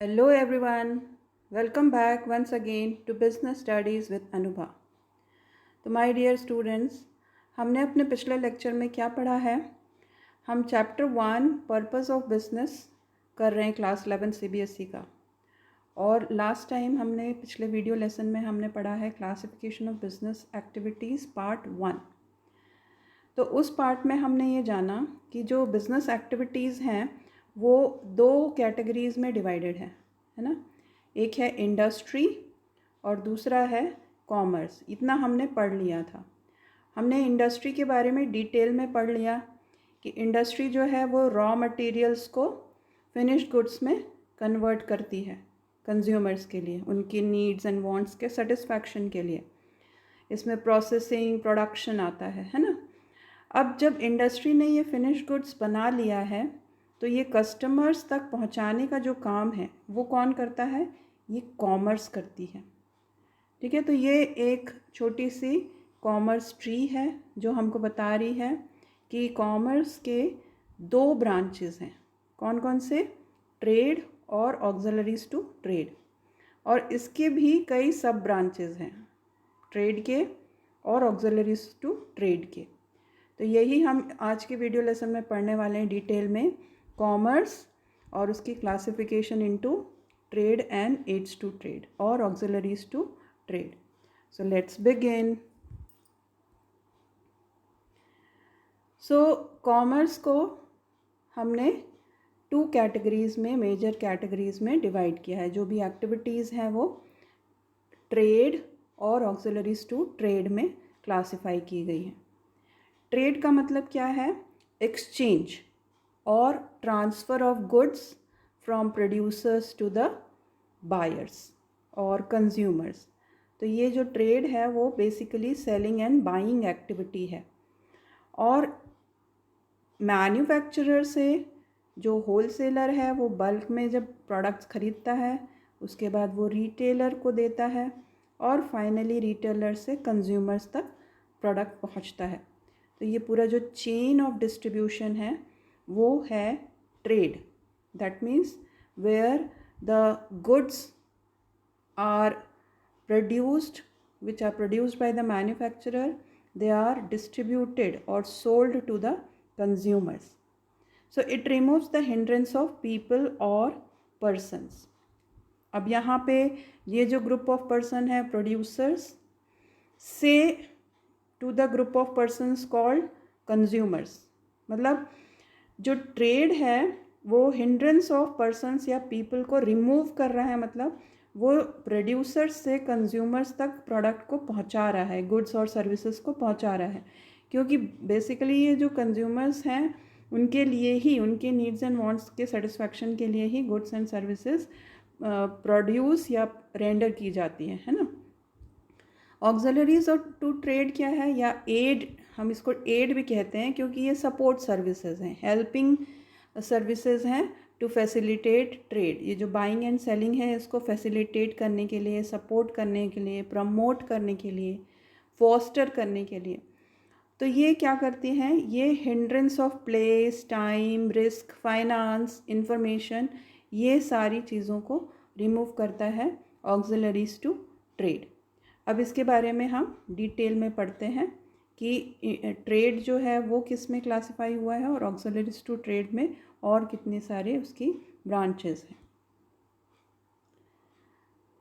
Hello everyone, welcome back once again to Business Studies with Anubha. तो my dear students, हमने अपने पिछले lecture में क्या पढ़ा है? हम चैप्टर 1 पर्पस ऑफ बिजनेस कर रहे हैं क्लास 11 सीबीएसई का। और लास्ट टाइम हमने पिछले वीडियो लेसन में हमने पढ़ा है classification of business activities part 1। तो उस पार्ट में हमने ये जाना कि जो बिज़नेस एक्टिविटीज़ हैं वो दो कैटेगरीज़ में डिवाइडेड है ना। एक है इंडस्ट्री और दूसरा है कॉमर्स। इतना हमने पढ़ लिया था। हमने इंडस्ट्री के बारे में डिटेल में पढ़ लिया कि इंडस्ट्री जो है वो रॉ मटेरियल्स को फिनिश्ड गुड्स में कन्वर्ट करती है कंज्यूमर्स के लिए, उनकी नीड्स एंड वांट्स के सेटिस्फैक्शन के लिए। इसमें प्रोसेसिंग, प्रोडक्शन आता है ना। अब जब इंडस्ट्री ने ये फिनिश गुड्स बना लिया है तो ये कस्टमर्स तक पहुंचाने का जो काम है वो कौन करता है? ये कॉमर्स करती है। ठीक है, तो ये एक छोटी सी कॉमर्स ट्री है जो हमको बता रही है कि कॉमर्स के दो ब्रांचेस हैं। कौन कौन से? ट्रेड और ऑक्सिलरीज टू ट्रेड। और इसके भी कई सब ब्रांचेस हैं, ट्रेड के और ऑक्सिलरीज टू ट्रेड के। तो यही हम आज के वीडियो लेसन में पढ़ने वाले हैं डिटेल में, कॉमर्स और उसकी classification into trade and aids to trade और auxiliaries to trade. So let's begin. So commerce को हमने टू कैटेगरीज़ में, मेजर कैटेगरीज़ में डिवाइड किया है। जो भी एक्टिविटीज़ हैं वो ट्रेड और ऑक्सिलरीज टू ट्रेड में क्लासिफाई की गई हैं। ट्रेड का मतलब क्या है? एक्सचेंज और transfer of goods from producers to the buyers और कंज्यूमर्स। तो ये जो ट्रेड है वो basically selling and buying activity है। और मैन्युफैक्चरर से जो होलसेलर है वो बल्क में जब प्रोडक्ट्स ख़रीदता है, उसके बाद वो रिटेलर को देता है और फाइनली रिटेलर से कंज्यूमर्स तक प्रोडक्ट पहुंचता है। तो ये पूरा जो चेन ऑफ डिस्ट्रीब्यूशन है वो है trade. That means where the goods are produced, which are produced by the manufacturer, they are distributed or sold to the consumers. So it removes the hindrance of people or persons. अब यहाँ पे ये जो group of person है producers से to the group of persons called consumers. मतलब जो trade है वो हिंड्रेंस ऑफ पर्सनस या पीपल को रिमूव कर रहा है। मतलब वो प्रोड्यूसर्स से कंज्यूमर्स तक प्रोडक्ट को पहुंचा रहा है, गुड्स और सर्विसेज को पहुंचा रहा है। क्योंकि बेसिकली ये जो कंज्यूमर्स हैं उनके लिए ही, उनके नीड्स एंड वांट्स के सेटिस्फैक्शन के लिए ही गुड्स एंड सर्विसेज प्रोड्यूस या रेंडर की जाती है ना। ऑक्सिलरीज और टू ट्रेड क्या है, या एड, हम इसको एड भी कहते हैं क्योंकि ये सपोर्ट सर्विसेज हैं, हेल्पिंग सर्विसेज हैं टू फैसिलिटेट ट्रेड। ये जो बाइंग एंड सेलिंग है इसको फैसिलिटेट करने के लिए, सपोर्ट करने के लिए, प्रमोट करने के लिए, फोस्टर करने के लिए। तो ये क्या करती हैं? ये hindrance of place, time, risk, finance, information, ये सारी चीज़ों को रिमूव करता है ऑक्सिलरीज टू ट्रेड। अब इसके बारे में हम डिटेल में पढ़ते हैं कि ट्रेड जो है वो किस में क्लासिफाई हुआ है और ऑक्सिलरीज टू ट्रेड में और कितने सारे उसकी ब्रांचेस हैं।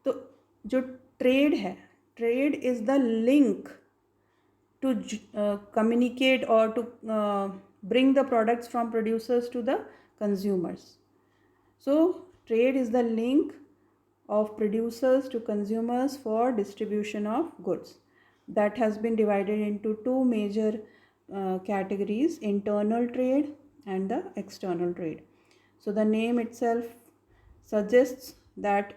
तो जो ट्रेड है, trade is the link to communicate or to bring the products from producers to the consumers. So trade is the link of producers to consumers for distribution of goods. That has been divided into two major categories, internal trade and the external trade. So the name itself suggests that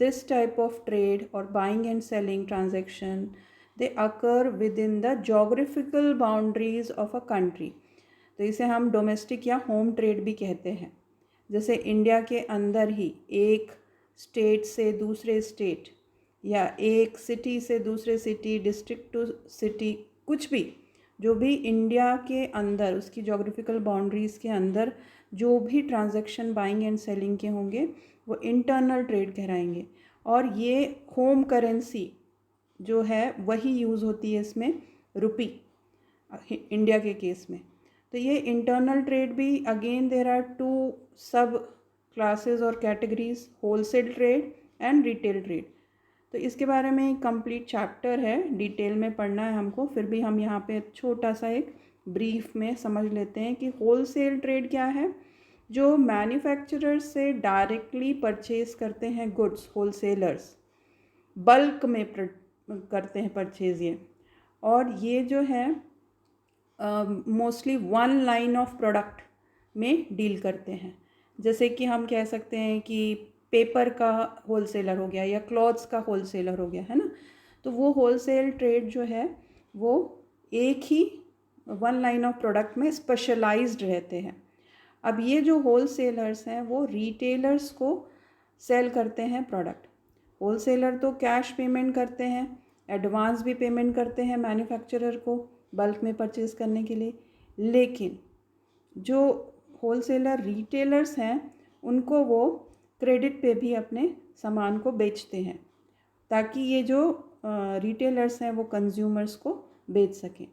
this type of trade or buying and selling transaction, they occur within the geographical boundaries of a country. तो इसे हम domestic या home trade भी कहते हैं। जैसे India के अंदर ही एक स्टेट से दूसरे स्टेट या एक सिटी से दूसरे सिटी, डिस्ट्रिक्ट टू सिटी, कुछ भी जो भी इंडिया के अंदर उसकी जोग्राफिकल बाउंड्रीज़ के अंदर जो भी ट्रांजैक्शन बाइंग एंड सेलिंग के होंगे वो इंटरनल ट्रेड कहलाएंगे। और ये होम करेंसी जो है वही यूज़ होती है इसमें, रुपी, इंडिया के केस में। तो ये इंटरनल ट्रेड भी अगेन देयर आर टू सब क्लासेस और categories, wholesale trade and retail trade. तो इसके बारे में एक कंप्लीट चैप्टर है, डिटेल में पढ़ना है हमको, फिर भी हम यहाँ पे छोटा सा एक ब्रीफ में समझ लेते हैं कि होलसेल ट्रेड क्या है। जो मैन्युफैक्चरर्स से डायरेक्टली परचेज करते हैं गुड्स, होलसेलर्स बल्क में करते हैं परचेज ये, और ये जो है mostly one line of product में डील करते हैं। जैसे कि हम कह सकते हैं कि पेपर का होलसेलर हो गया या क्लॉथ्स का होलसेलर हो गया, है ना। तो वो होलसेल ट्रेड जो है वो एक ही वन लाइन ऑफ प्रोडक्ट में स्पेशलाइज्ड रहते हैं। अब ये जो होलसेलर्स हैं वो रिटेलर्स को सेल करते हैं प्रोडक्ट। होलसेलर तो कैश पेमेंट करते हैं, एडवांस भी पेमेंट करते हैं मैन्युफैक्चरर को बल्क में परचेज़ करने के लिए, लेकिन जो होलसेलर रिटेलर्स हैं उनको वो क्रेडिट पे भी अपने सामान को बेचते हैं, ताकि ये जो रिटेलर्स हैं वो कंज्यूमर्स को बेच सकें।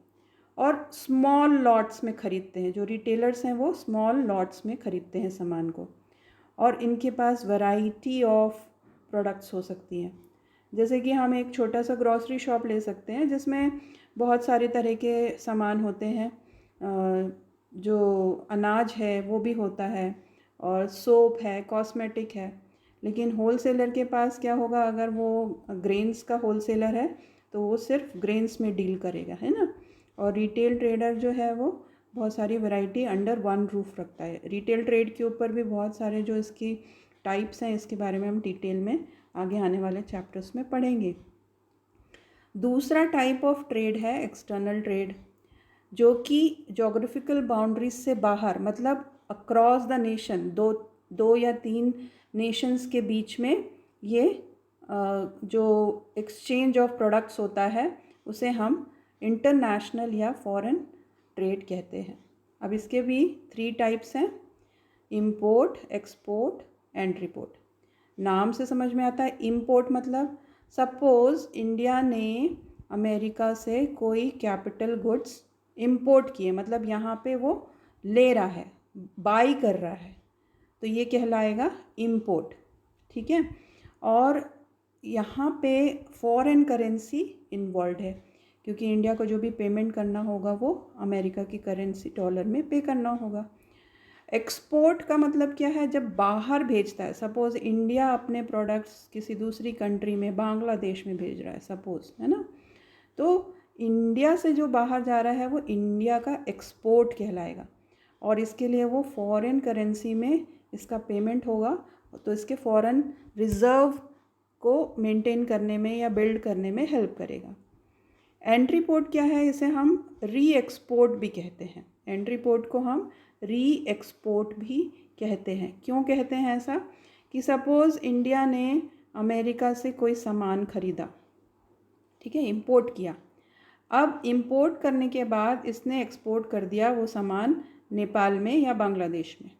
और स्मॉल लॉट्स में ख़रीदते हैं, जो रिटेलर्स हैं वो स्मॉल लॉट्स में ख़रीदते हैं सामान को, और इनके पास वैरायटी ऑफ प्रोडक्ट्स हो सकती हैं। जैसे कि हम एक छोटा सा ग्रॉसरी शॉप ले सकते हैं जिसमें बहुत सारे तरह के सामान होते हैं, जो अनाज है वो भी होता है, और सोप है, कॉस्मेटिक है। लेकिन होलसेलर के पास क्या होगा, अगर वो ग्रेन्स का होलसेलर है तो वो सिर्फ ग्रेन्स में डील करेगा, है ना। और रिटेल ट्रेडर जो है वो बहुत सारी वैरायटी अंडर वन रूफ रखता है। रिटेल ट्रेड के ऊपर भी बहुत सारे जो इसकी टाइप्स हैं, इसके बारे में हम डिटेल में आगे आने वाले चैप्टर्स में पढ़ेंगे। दूसरा टाइप ऑफ ट्रेड है एक्सटर्नल ट्रेड, जो कि जोग्राफिकल बाउंड्रीज से बाहर, मतलब अक्रॉस द नेशन, दो या तीन नेशंस के बीच में ये जो एक्सचेंज ऑफ प्रोडक्ट्स होता है उसे हम इंटरनेशनल या फॉरेन ट्रेड कहते हैं। अब इसके भी 3 टाइप्स हैं, इंपोर्ट, एक्सपोर्ट, एंट्री पोर्ट। नाम से समझ में आता है, इंपोर्ट मतलब सपोज़ इंडिया ने अमेरिका से कोई कैपिटल गुड्स इंपोर्ट किए, मतलब यहाँ पे वो ले रहा है, बाई कर रहा है, तो ये कहलाएगा इंपोर्ट, ठीक है। और यहाँ पे फॉरेन करेंसी इन्वॉल्व है, क्योंकि इंडिया को जो भी पेमेंट करना होगा वो अमेरिका की करेंसी डॉलर में पे करना होगा। एक्सपोर्ट का मतलब क्या है, जब बाहर भेजता है, सपोज़ इंडिया अपने प्रोडक्ट्स किसी दूसरी कंट्री में, बांग्लादेश में भेज रहा है सपोज़, है ना, तो इंडिया से जो बाहर जा रहा है वो इंडिया का एक्सपोर्ट कहलाएगा, और इसके लिए वो फॉरेन करेंसी में इसका पेमेंट होगा, तो इसके फॉरेन रिज़र्व को मेंटेन करने में या बिल्ड करने में हेल्प करेगा। एंट्री पोर्ट क्या है, इसे हम री एक्सपोर्ट भी कहते हैं। एंट्री पोर्ट को हम री एक्सपोर्ट भी कहते हैं। क्यों कहते हैं ऐसा, कि सपोज़ इंडिया ने अमेरिका से कोई सामान ख़रीदा, ठीक है, इंपोर्ट किया। अब इंपोर्ट करने के बाद इसने एक्सपोर्ट कर दिया वो सामान नेपाल में या बांग्लादेश में,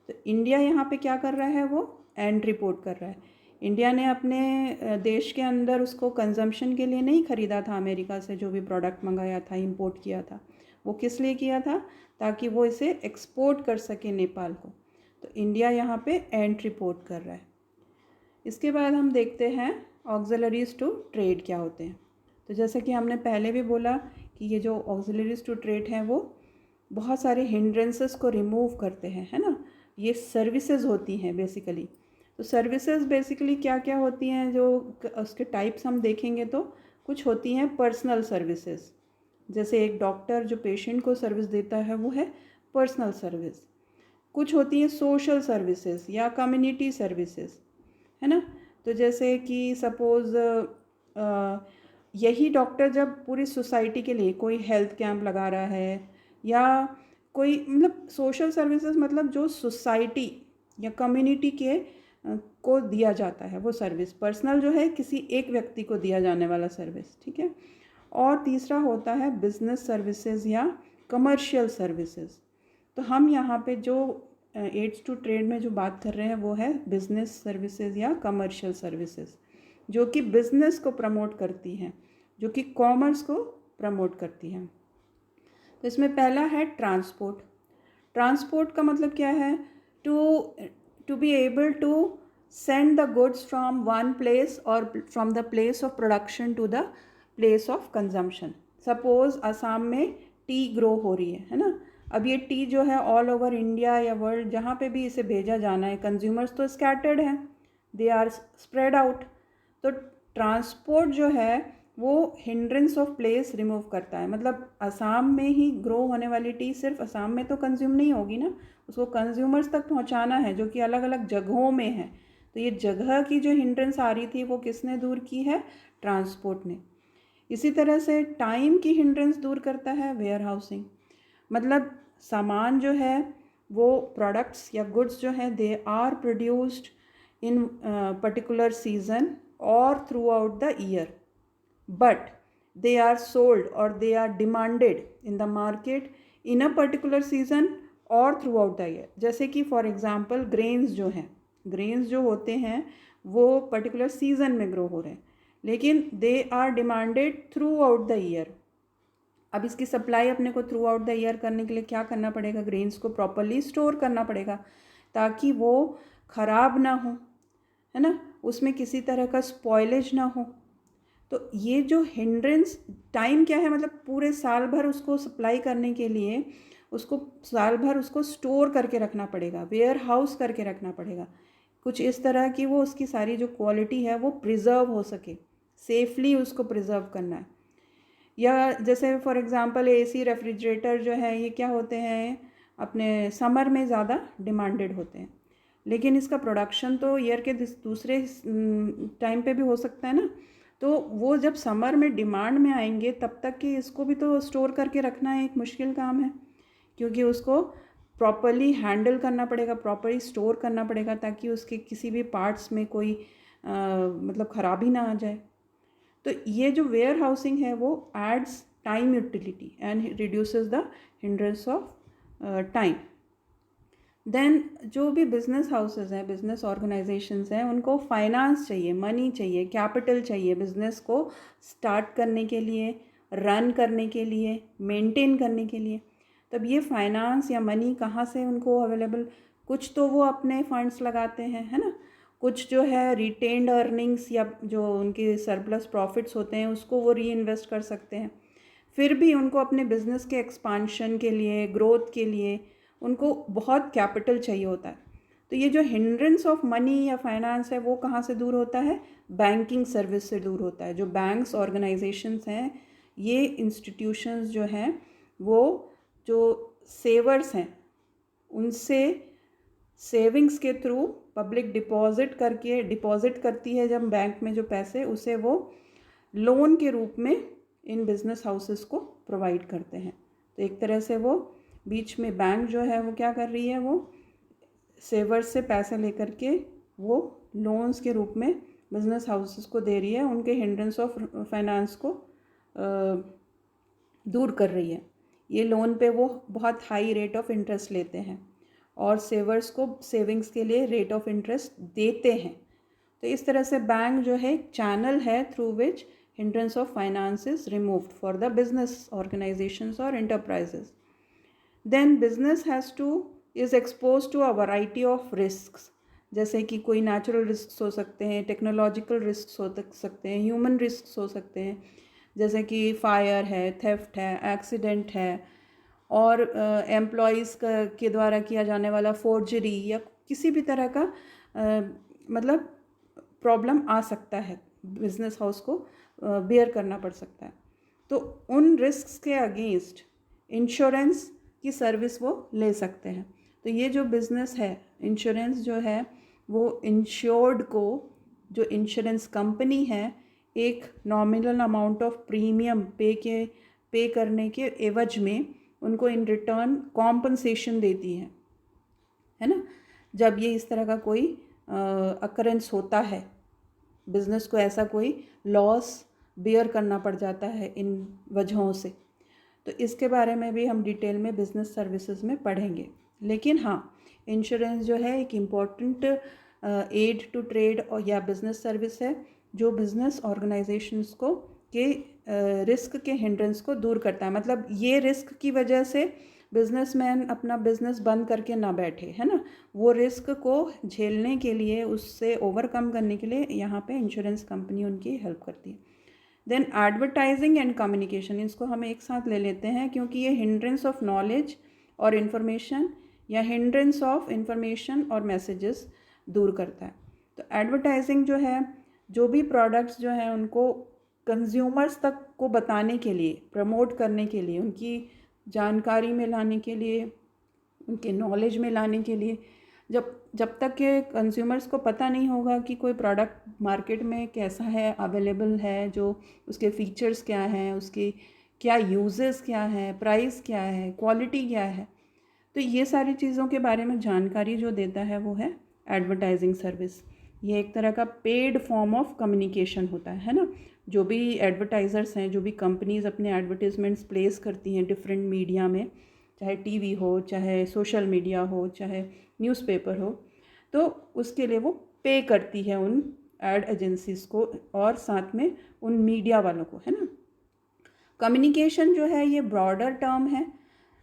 तो इंडिया यहाँ पे क्या कर रहा है, वो एंट्री पोर्ट कर रहा है। इंडिया ने अपने देश के अंदर उसको कंजम्पशन के लिए नहीं ख़रीदा था, अमेरिका से जो भी प्रोडक्ट मंगाया था, इंपोर्ट किया था, वो किस लिए किया था, ताकि वो इसे एक्सपोर्ट कर सके नेपाल को। तो इंडिया यहाँ पे एंट्री पोर्ट कर रहा है। इसके बाद हम देखते हैं ऑक्सिलरीज टू ट्रेड क्या होते हैं। तो जैसे कि हमने पहले भी बोला कि ये जो ऑक्सिलरीज टू ट्रेड हैं वो बहुत सारे हिंड्रेंसेस को रिमूव करते हैं, है ना। ये सर्विसेज होती हैं बेसिकली। तो सर्विसेज बेसिकली क्या क्या होती हैं, जो उसके टाइप्स हम देखेंगे तो कुछ होती हैं पर्सनल सर्विसेज, जैसे एक डॉक्टर जो पेशेंट को सर्विस देता है वो है पर्सनल सर्विस। कुछ होती हैं सोशल सर्विसेज या कम्युनिटी सर्विसेज, है ना। तो जैसे कि सपोज़ यही डॉक्टर जब पूरी सोसाइटी के लिए कोई हेल्थ कैंप लगा रहा है, या कोई मतलब सोशल सर्विसेज मतलब जो सोसाइटी या कम्युनिटी के को दिया जाता है वो सर्विस। पर्सनल जो है किसी एक व्यक्ति को दिया जाने वाला सर्विस, ठीक है। और तीसरा होता है बिजनेस सर्विसेज या कमर्शियल सर्विसेज। तो हम यहाँ पे जो एड्स टू ट्रेड में जो बात कर रहे हैं वो है बिजनेस सर्विसेज या कमर्शियल सर्विसेज, जो कि बिजनेस को प्रमोट करती हैं, जो कि कॉमर्स को प्रमोट करती हैं। तो इसमें पहला है ट्रांसपोर्ट। ट्रांसपोर्ट का मतलब क्या है? To be able to send the goods from one place और from the place of production to the place of consumption. Suppose Assam में टी ग्रो हो रही है ना, अब ये टी जो है ऑल ओवर इंडिया या वर्ल्ड जहाँ पे भी इसे भेजा जाना है, कंज्यूमर्स तो स्कैटर्ड हैं, दे आर स्प्रेड आउट। तो ट्रांसपोर्ट जो है वो हिंड्रेंस ऑफ प्लेस रिमूव करता है। मतलब असम में ही ग्रो होने वाली टी सिर्फ असम में तो कंज्यूम नहीं होगी ना, उसको कंज्यूमर्स तक पहुंचाना है जो कि अलग अलग जगहों में है। तो ये जगह की जो हिंड्रेंस आ रही थी वो किसने दूर की है? ट्रांसपोर्ट ने। इसी तरह से टाइम की हिंड्रेंस दूर करता है वेयर हाउसिंग। मतलब सामान जो है वो प्रोडक्ट्स या गुड्स जो है they are produced in particular season और throughout the year, but they are sold or they are demanded in the market in a particular season और throughout the year। जैसे कि फॉर एग्जांपल ग्रेन्स जो हैं, grains जो होते हैं वो पर्टिकुलर सीजन में ग्रो हो रहे हैं, लेकिन they are demanded throughout the year. अब इसकी सप्लाई अपने को थ्रू आउट द ईयर करने के लिए क्या करना पड़ेगा? ग्रेन्स को प्रॉपरली स्टोर करना पड़ेगा ताकि वो ख़राब ना हो, है ना, उसमें किसी तरह का स्पॉइलेज ना हो। तो ये जो हिंड्रेंस टाइम क्या है? मतलब पूरे साल भर उसको सप्लाई करने के लिए उसको साल भर उसको स्टोर करके रखना पड़ेगा, वेयर हाउस करके रखना पड़ेगा, कुछ इस तरह की वो उसकी सारी जो क्वालिटी है वो प्रिजर्व हो सके, सेफली उसको प्रिजर्व करना है। या जैसे फॉर एग्जांपल एसी रेफ्रिजरेटर जो है ये क्या होते हैं? अपने समर में ज़्यादा डिमांडेड होते हैं, लेकिन इसका प्रोडक्शन तो ईयर के दूसरे टाइम पे भी हो सकता है ना। तो वो जब समर में डिमांड में आएंगे तब तक कि इसको भी तो स्टोर करके रखना एक मुश्किल काम है, क्योंकि उसको प्रॉपरली हैंडल करना पड़ेगा, प्रॉपरली स्टोर करना पड़ेगा ताकि उसके किसी भी पार्ट्स में कोई मतलब ख़राबी ना आ जाए। तो ये जो वेयर हाउसिंग है वो adds time utility and reduces the hindrance of time. Then जो भी बिज़नेस हाउसेस हैं, बिज़नेस ऑर्गेनाइजेशंस हैं, उनको फाइनेंस चाहिए, मनी चाहिए, कैपिटल चाहिए बिज़नेस को स्टार्ट करने के लिए, रन करने के लिए, मेंटेन करने के लिए। तब ये फाइनेंस या मनी कहाँ से उनको अवेलेबल? कुछ तो वो अपने फंड्स लगाते हैं, है ना, कुछ जो है रिटेन्ड अर्निंग्स या जो उनके सरप्लस प्रॉफिट्स होते हैं उसको वो री इन्वेस्ट कर सकते हैं। फिर भी उनको अपने बिज़नेस के एक्सपांशन के लिए, ग्रोथ के लिए उनको बहुत कैपिटल चाहिए होता है। तो ये जो हिंड्रेंस ऑफ मनी या फाइनेंस है वो कहाँ से दूर होता है? बैंकिंग सर्विस से दूर होता है। जो बैंक्स ऑर्गेनाइजेशंस हैं, ये इंस्टीट्यूशंस जो हैं वो जो सेवर्स हैं उनसे सेविंग्स के थ्रू पब्लिक डिपॉजिट करती है जब बैंक में जो पैसे, उसे वो लोन के रूप में इन बिज़नेस हाउसेस को प्रोवाइड करते हैं। तो एक तरह से वो बीच में बैंक जो है वो क्या कर रही है? वो सेवर्स से पैसे लेकर के वो लोन्स के रूप में बिज़नेस हाउसेस को दे रही है, उनके हिंड्रेंस ऑफ फाइनेंस को दूर कर रही है। ये लोन पे वो बहुत हाई रेट ऑफ इंटरेस्ट लेते हैं और सेवर्स को सेविंग्स के लिए रेट ऑफ इंटरेस्ट देते हैं। तो इस तरह से बैंक जो है एक चैनल है through which hindrance of finance is removed for the business organisations और enterprises. Then business has to is expose to a variety of risks, जैसे कि कोई नेचुरल रिस्क हो सकते हैं, टेक्नोलॉजिकल रिस्क हो सकते हैं, ह्यूमन रिस्क हो सकते हैं, जैसे कि फायर है, थेफ्ट है, एक्सीडेंट है, और एम्प्लॉयज़ के द्वारा किया जाने वाला फोर्जरी या किसी भी तरह का मतलब प्रॉब्लम आ सकता है, बिजनेस हाउस को बेयर करना पड़ सकता है। तो उन रिस्क्स के अगेंस्ट इंश्योरेंस की सर्विस वो ले सकते हैं। तो ये जो बिज़नेस है, इंश्योरेंस जो है वो इंश्योर्ड को, जो इंश्योरेंस कंपनी है, एक नॉमिनल अमाउंट ऑफ प्रीमियम पे करने के एवज में उनको इन रिटर्न कॉम्पनसेशन देती है ना। जब ये इस तरह का कोई अकरेंस होता है, बिज़नेस को ऐसा कोई लॉस बेयर करना पड़ जाता है इन वजहों से, तो इसके बारे में भी हम डिटेल में बिज़नेस सर्विसेज में पढ़ेंगे। लेकिन हाँ, इंश्योरेंस जो है एक इम्पॉर्टेंट एड टू ट्रेड और या बिजनेस सर्विस है जो बिजनेस ऑर्गेनाइजेशंस को के रिस्क के हिंड्रेंस को दूर करता है। मतलब ये रिस्क की वजह से बिजनेसमैन अपना बिजनेस बंद करके ना बैठे, है ना, वो रिस्क को झेलने के लिए, उससे ओवरकम करने के लिए यहाँ पे इंश्योरेंस कंपनी उनकी हेल्प करती है। देन एडवर्टाइजिंग एंड कम्युनिकेशन, इसको हम एक साथ ले लेते हैं क्योंकि ये हिंड्रेंस ऑफ नॉलेज और इन्फॉर्मेशन या हिंड्रेंस ऑफ इंफॉर्मेशन और मैसेजेस दूर करता है। तो एडवर्टाइजिंग जो है, जो भी प्रोडक्ट्स जो हैं उनको कंज्यूमर्स तक को बताने के लिए, प्रमोट करने के लिए, उनकी जानकारी में लाने के लिए, उनके नॉलेज में लाने के लिए, जब तक के कंज्यूमर्स को पता नहीं होगा कि कोई प्रोडक्ट मार्केट में कैसा है, अवेलेबल है, जो उसके फीचर्स क्या हैं, उसके क्या यूजेस क्या है, प्राइस क्या है, क्वालिटी क्या है, तो ये सारी चीज़ों के बारे में जानकारी जो देता है वो है एडवर्टाइजिंग सर्विस। ये एक तरह का पेड फॉर्म ऑफ कम्युनिकेशन होता है ना। जो भी एडवर्टाइज़र्स हैं, जो भी कंपनीज़ अपने एडवर्टीज़मेंट्स प्लेस करती हैं डिफरेंट मीडिया में, चाहे टीवी हो, चाहे सोशल मीडिया हो, चाहे न्यूज़पेपर हो, तो उसके लिए वो पे करती है उन एड एजेंसीज़ को और साथ में उन मीडिया वालों को, है ना। कम्युनिकेशन जो है ये ब्रॉडर टर्म है।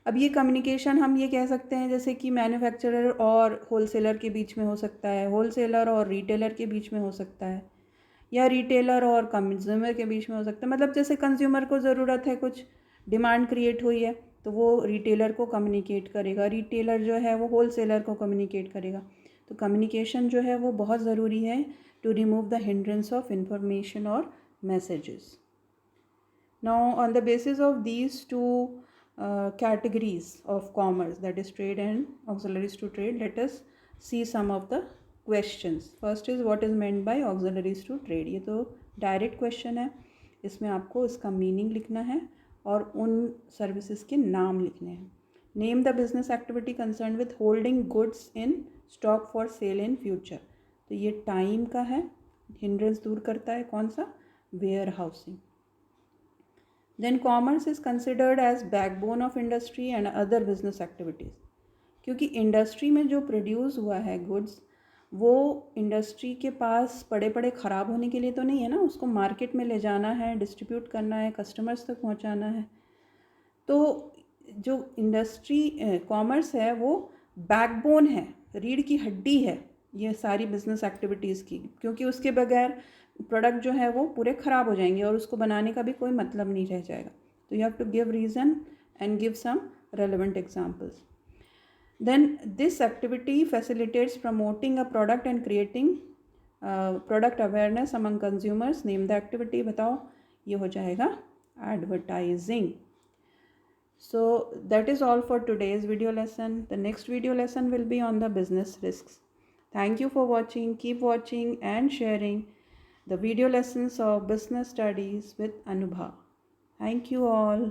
अब ये कम्युनिकेशन हम ये कह सकते हैं जैसे कि मैन्युफैक्चरर और होलसेलर के बीच में हो सकता है, होलसेलर और रिटेलर के बीच में हो सकता है, या रिटेलर और कंज्यूमर के बीच में हो सकता है। मतलब जैसे कंज्यूमर को ज़रूरत है, कुछ डिमांड क्रिएट हुई है, तो वो रिटेलर को कम्युनिकेट करेगा, रिटेलर जो है वो होलसेलर को कम्युनिकेट करेगा। तो कम्युनिकेशन जो है वो बहुत ज़रूरी है to remove the hindrance of information और messages. Now, on the basis of these two categories of commerce, that is trade and auxiliaries to trade, let us see some of the questions. First is what is meant by auxiliaries to trade. ये तो direct question है, इसमें आपको इसका meaning लिखना है और उन सर्विसेज के नाम लिखने हैं। Name the business activity concern with holding goods in stock for sale in future. तो ये टाइम का है, हिंड्रेंस दूर करता है, कौन सा, warehousing. Then commerce is considered as backbone of industry and other business activities, क्योंकि इंडस्ट्री में जो प्रोड्यूस हुआ है गुड्स, वो इंडस्ट्री के पास पड़े पड़े ख़राब होने के लिए तो नहीं है ना, उसको मार्केट में ले जाना है, डिस्ट्रीब्यूट करना है, कस्टमर्स तक पहुंचाना है। तो जो इंडस्ट्री कॉमर्स है वो बैकबोन है, रीढ़ की हड्डी है ये सारी बिजनेस एक्टिविटीज़ की, क्योंकि उसके बगैर प्रोडक्ट जो है वो पूरे ख़राब हो जाएंगे और उसको बनाने का भी कोई मतलब नहीं रह जाएगा। तो you have to give reason and give some relevant examples. Then this activity facilitates promoting a product and creating product awareness among consumers. Name the activity, बताओ, ये हो जाएगा advertising. So that is all for today's video lesson. The next video lesson will be on the business risks. Thank you for watching. Keep watching and sharing the video lessons of business studies with Anubha. Thank you all.